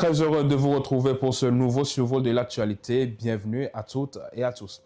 Très heureux de vous retrouver pour ce nouveau survol de l'actualité. Bienvenue à toutes et à tous.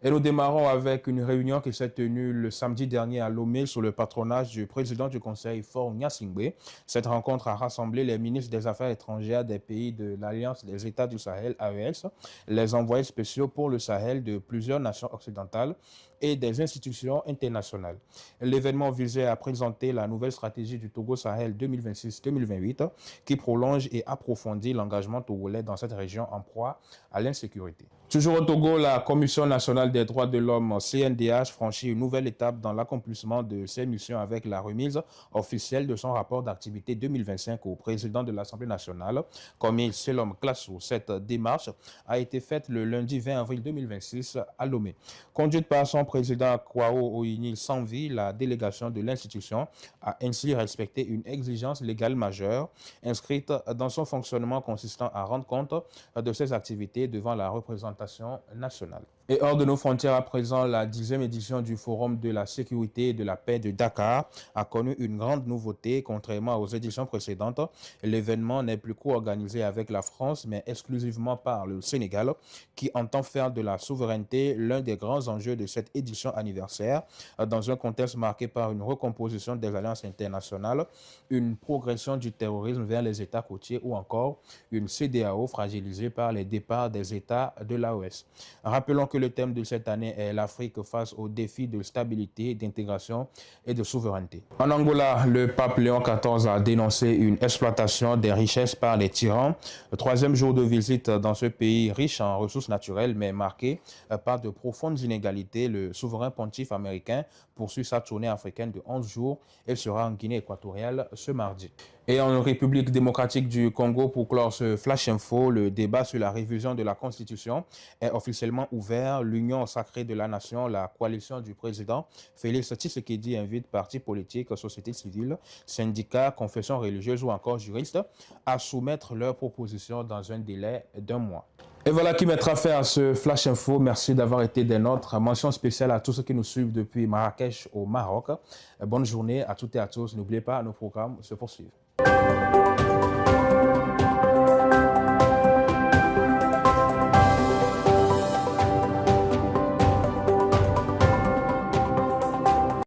Et nous démarrons avec une réunion qui s'est tenue le samedi dernier à Lomé sous le patronage du président du Conseil, Faure Gnassingbé. Cette rencontre a rassemblé les ministres des Affaires étrangères des pays de l'Alliance des États du Sahel, AES, les envoyés spéciaux pour le Sahel de plusieurs nations occidentales et des institutions internationales. L'événement visait à présenter la nouvelle stratégie du Togo Sahel 2026-2028 qui prolonge et approfondit l'engagement togolais dans cette région en proie à l'insécurité. Toujours au Togo, la Commission nationale des droits de l'homme, CNDH, franchit une nouvelle étape dans l'accomplissement de ses missions avec la remise officielle de son rapport d'activité 2025 au président de l'Assemblée nationale, Komil Selom Klasso. Cette démarche a été faite le lundi 20 avril 2026 à Lomé. Conduite par son président Kwao Oyini Sanvi, la délégation de l'institution a ainsi respecté une exigence légale majeure inscrite dans son fonctionnement consistant à rendre compte de ses activités devant la représentation nationale. Et hors de nos frontières à présent, la 10e édition du Forum de la sécurité et de la paix de Dakar a connu une grande nouveauté. Contrairement aux éditions précédentes, l'événement n'est plus co-organisé avec la France, mais exclusivement par le Sénégal, qui entend faire de la souveraineté l'un des grands enjeux de cette édition anniversaire, dans un contexte marqué par une recomposition des alliances internationales, une progression du terrorisme vers les États côtiers ou encore une CEDEAO fragilisée par les départs des États de l'AES. Rappelons que le thème de cette année est l'Afrique face aux défis de stabilité, d'intégration et de souveraineté. En Angola, le pape Léon XIV a dénoncé une exploitation des richesses par les tyrans. Le troisième jour de visite dans ce pays riche en ressources naturelles mais marqué par de profondes inégalités, le souverain pontife américain poursuit sa tournée africaine de 11 jours et sera en Guinée équatoriale ce mardi. Et en République démocratique du Congo, pour clore ce Flash Info, le débat sur la révision de la Constitution est officiellement ouvert. L'Union sacrée de la nation, la coalition du président Félix Tshisekedi invite partis politiques, sociétés civiles, syndicats, confessions religieuses ou encore juristes à soumettre leurs propositions dans un délai d'1 mois. Et voilà qui mettra fin à ce Flash Info. Merci d'avoir été des nôtres. Mention spéciale à tous ceux qui nous suivent depuis Marrakech au Maroc. Bonne journée à toutes et à tous. N'oubliez pas, nos programmes se poursuivent.